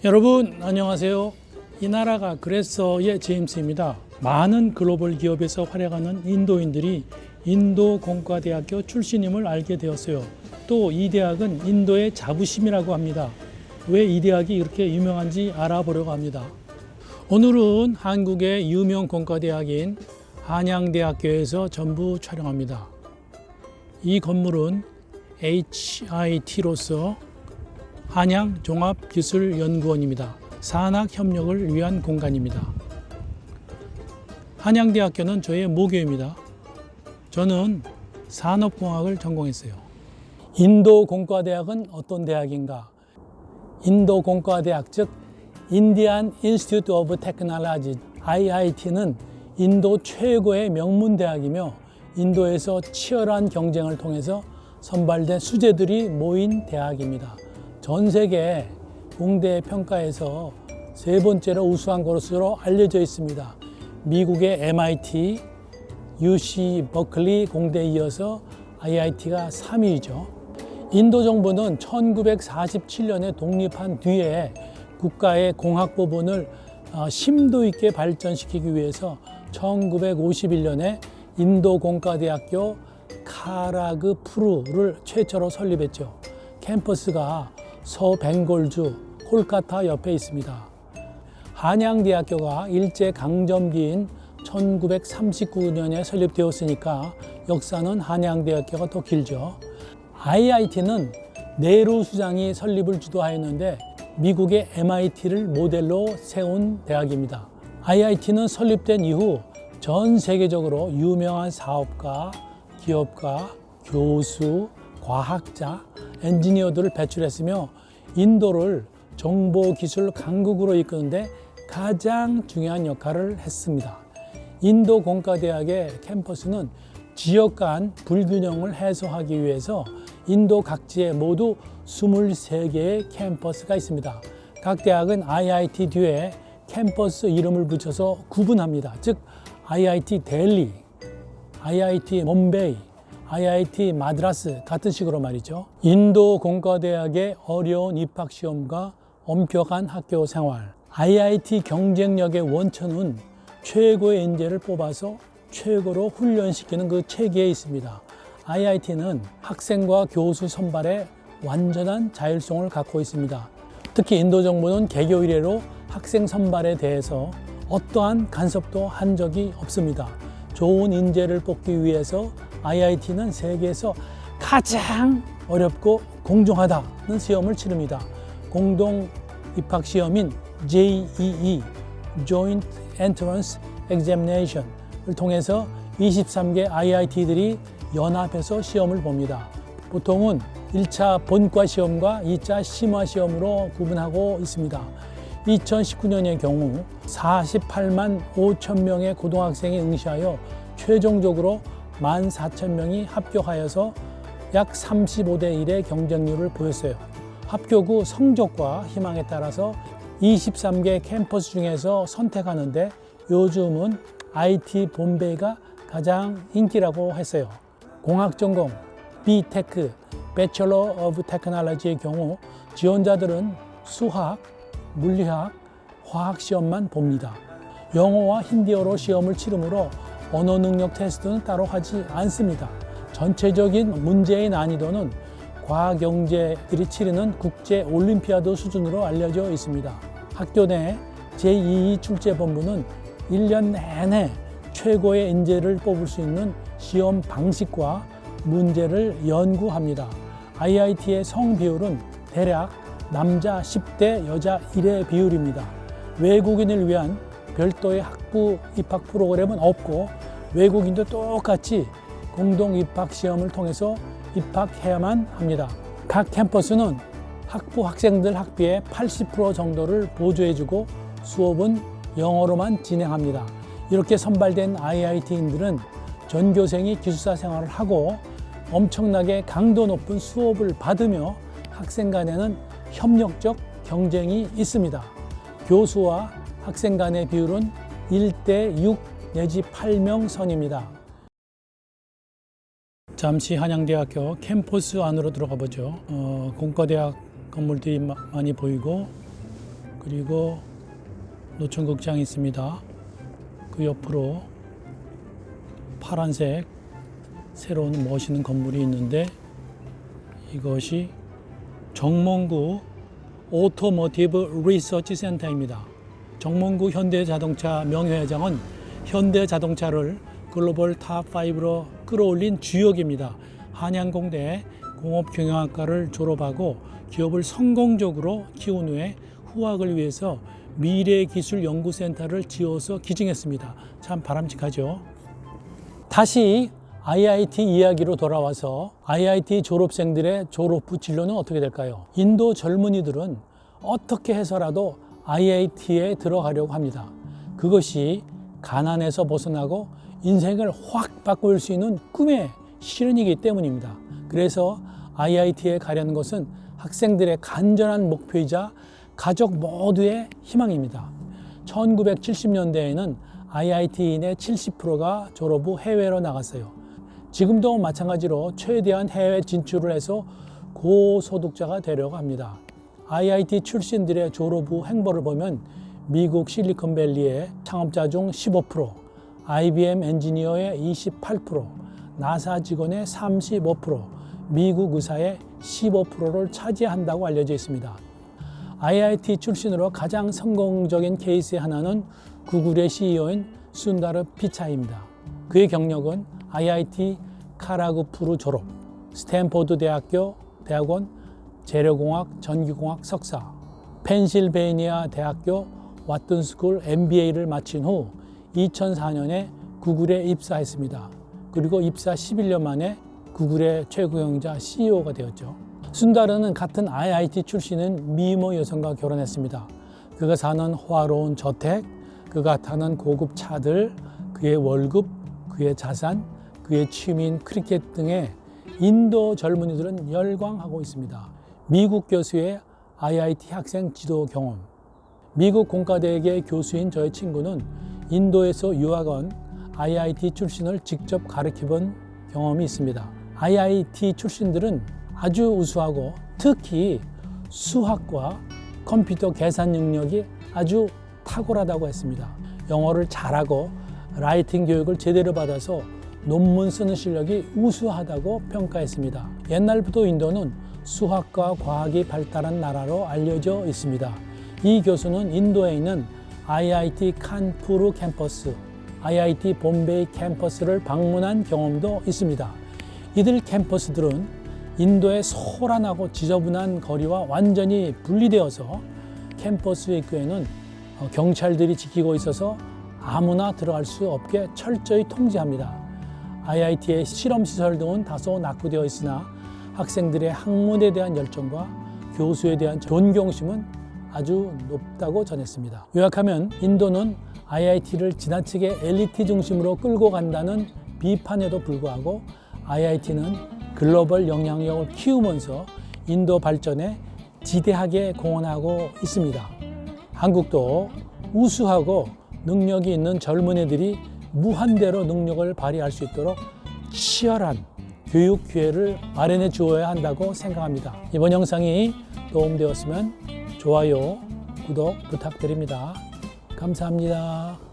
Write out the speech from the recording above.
여러분 안녕하세요. 이 나라가 그랬어의 제임스입니다. 많은 글로벌 기업에서 활약하는 인도인들이 인도공과대학교 출신임을 알게 되었어요. 또 이 대학은 인도의 자부심이라고 합니다. 왜 이 대학이 이렇게 유명한지 알아보려고 합니다. 오늘은 한국의 유명 공과대학인 한양대학교에서 전부 촬영합니다. 이 건물은 HIT로서 한양종합기술연구원입니다. 산학협력을 위한 공간입니다. 한양대학교는 저의 모교입니다. 저는 산업공학을 전공했어요. 인도공과대학은 어떤 대학인가? 인도공과대학, 즉 Indian Institute of Technology, IIT는 인도 최고의 명문대학이며 인도에서 치열한 경쟁을 통해서 선발된 수재들이 모인 대학입니다. 전 세계 공대 평가에서 세 번째로 우수한 곳으로 알려져 있습니다. 미국의 MIT, UC 버클리 공대에 이어서 IIT가 3위죠. 인도 정부는 1947년에 독립한 뒤에 국가의 공학 부분을 심도 있게 발전시키기 위해서 1951년에 인도공과대학교 카라그푸르를 최초로 설립했죠. 캠퍼스가 서벵골주 콜카타 옆에 있습니다. 한양대학교가 일제강점기인 1939년에 설립되었으니까 역사는 한양대학교가 더 길죠. IIT는 네루 수장이 설립을 주도하였는데 미국의 MIT를 모델로 세운 대학입니다. IIT는 설립된 이후 전 세계적으로 유명한 사업가, 기업가, 교수, 과학자, 엔지니어들을 배출했으며 인도를 정보기술 강국으로 이끄는데 가장 중요한 역할을 했습니다. 인도공과대학의 캠퍼스는 지역 간 불균형을 해소하기 위해서 인도 각지에 모두 23개의 캠퍼스가 있습니다. 각 대학은 IIT 뒤에 캠퍼스 이름을 붙여서 구분합니다. 즉 IIT 델리, IIT 몬베이, IIT 마드라스 같은 식으로 말이죠. 인도공과대학의 어려운 입학시험과 엄격한 학교 생활, IIT 경쟁력의 원천은 최고의 인재를 뽑아서 최고로 훈련시키는 그 체계에 있습니다. IIT는 학생과 교수 선발에 완전한 자율성을 갖고 있습니다. 특히 인도 정부는 개교 이래로 학생 선발에 대해서 어떠한 간섭도 한 적이 없습니다. 좋은 인재를 뽑기 위해서 IIT는 세계에서 가장 어렵고 공정하다는 시험을 치릅니다. 공동 입학 시험인 JEE, Joint Entrance Examination을 통해서 23개 IIT들이 연합해서 시험을 봅니다. 보통은 1차 본과 시험과 2차 심화 시험으로 구분하고 있습니다. 2019년의 경우 48만 5천 명의 고등학생이 응시하여 최종적으로 14,000명이 합격하여서 약 35대 1의 경쟁률을 보였어요. 합격 후 성적과 희망에 따라서 23개 캠퍼스 중에서 선택하는데 요즘은 IT 봄베이가 가장 인기라고 했어요. 공학 전공, B테크, Bachelor of Technology의 경우 지원자들은 수학, 물리학, 화학 시험만 봅니다. 영어와 힌디어로 시험을 치르므로 언어 능력 테스트는 따로 하지 않습니다. 전체적인 문제의 난이도는 과경제들이 치르는 국제 올림피아드 수준으로 알려져 있습니다. 학교 내 제2 출제본부는 1년 내내 최고의 인재를 뽑을 수 있는 시험 방식과 문제를 연구합니다. IIT의 성 비율은 대략 남자 10대 여자 1의 비율입니다. 외국인을 위한 별도의 학부 입학 프로그램은 없고 외국인도 똑같이 공동 입학 시험을 통해서 입학해야만 합니다. 각 캠퍼스는 학부 학생들 학비의 80% 정도를 보조해주고 수업은 영어로만 진행합니다. 이렇게 선발된 IIT인들은 전교생이 기숙사 생활을 하고 엄청나게 강도 높은 수업을 받으며 학생 간에는 협력적 경쟁이 있습니다. 교수와 학생 간의 비율은 1대 6 내지 8명 선입니다. 잠시 한양대학교 캠퍼스 안으로 들어가 보죠. 공과대학 건물들이 많이 보이고 그리고 노천극장이 있습니다. 그 옆으로 파란색 새로운 멋있는 건물이 있는데 이것이 정몽구 오토모티브 리서치 센터입니다. 정몽구 현대자동차 명예회장은 현대자동차를 글로벌 탑5로 끌어올린 주역입니다. 한양공대 공업경영학과를 졸업하고 기업을 성공적으로 키운 후에 후학을 위해서 미래기술연구센터를 지어서 기증했습니다. 참 바람직하죠. 다시 IIT 이야기로 돌아와서 IIT 졸업생들의 졸업후 진로는 어떻게 될까요? 인도 젊은이들은 어떻게 해서라도 IIT에 들어가려고 합니다. 그것이 가난에서 벗어나고 인생을 확 바꿀 수 있는 꿈의 실현이기 때문입니다. 그래서 IIT에 가려는 것은 학생들의 간절한 목표이자 가족 모두의 희망입니다. 1970년대에는 IIT인의 70%가 졸업 후 해외로 나갔어요. 지금도 마찬가지로 최대한 해외 진출을 해서 고소득자가 되려고 합니다. IIT 출신들의 졸업 후 행보를 보면 미국 실리콘밸리의 창업자 중 15%, IBM 엔지니어의 28%, 나사 직원의 35%, 미국 의사의 15%를 차지한다고 알려져 있습니다. IIT 출신으로 가장 성공적인 케이스의 하나는 구글의 CEO인 순다르 피차이입니다. 그의 경력은 IIT 카라구푸르 졸업, 스탠포드 대학원 재료공학 전기공학 석사, 펜실베이니아 대학교 왓튼스쿨 MBA를 마친 후 2004년에 구글에 입사했습니다. 그리고 입사 11년 만에 구글의 최고경영자 CEO가 되었죠. 순다르는 같은 IIT 출신인 미모 여성과 결혼했습니다. 그가 사는 화로운 저택, 그가 타는 고급 차들, 그의 월급, 그의 자산, 그의 취미인 크리켓 등에 인도 젊은이들은 열광하고 있습니다. 미국 교수의 IIT 학생 지도 경험. 미국 공과대학의 교수인 저의 친구는 인도에서 유학 온 IIT 출신을 직접 가르쳐본 경험이 있습니다. IIT 출신들은 아주 우수하고 특히 수학과 컴퓨터 계산 능력이 아주 탁월하다고 했습니다. 영어를 잘하고 라이팅 교육을 제대로 받아서 논문 쓰는 실력이 우수하다고 평가했습니다. 옛날부터 인도는 수학과 과학이 발달한 나라로 알려져 있습니다. 이 교수는 인도에 있는 IIT 칸푸르 캠퍼스, IIT 봄베이 캠퍼스를 방문한 경험도 있습니다. 이들 캠퍼스들은 인도의 소란하고 지저분한 거리와 완전히 분리되어서 캠퍼스 입구에는 경찰들이 지키고 있어서 아무나 들어갈 수 없게 철저히 통제합니다. IIT의 실험시설 등은 다소 낙후되어 있으나 학생들의 학문에 대한 열정과 교수에 대한 존경심은 아주 높다고 전했습니다. 요약하면 인도는 IIT를 지나치게 엘리트 중심으로 끌고 간다는 비판에도 불구하고 IIT는 글로벌 영향력을 키우면서 인도 발전에 지대하게 공헌하고 있습니다. 한국도 우수하고 능력이 있는 젊은이들이 무한대로 능력을 발휘할 수 있도록 치열한 교육 기회를 마련해 주어야 한다고 생각합니다. 이번 영상이 도움되었으면 좋아요, 구독 부탁드립니다. 감사합니다.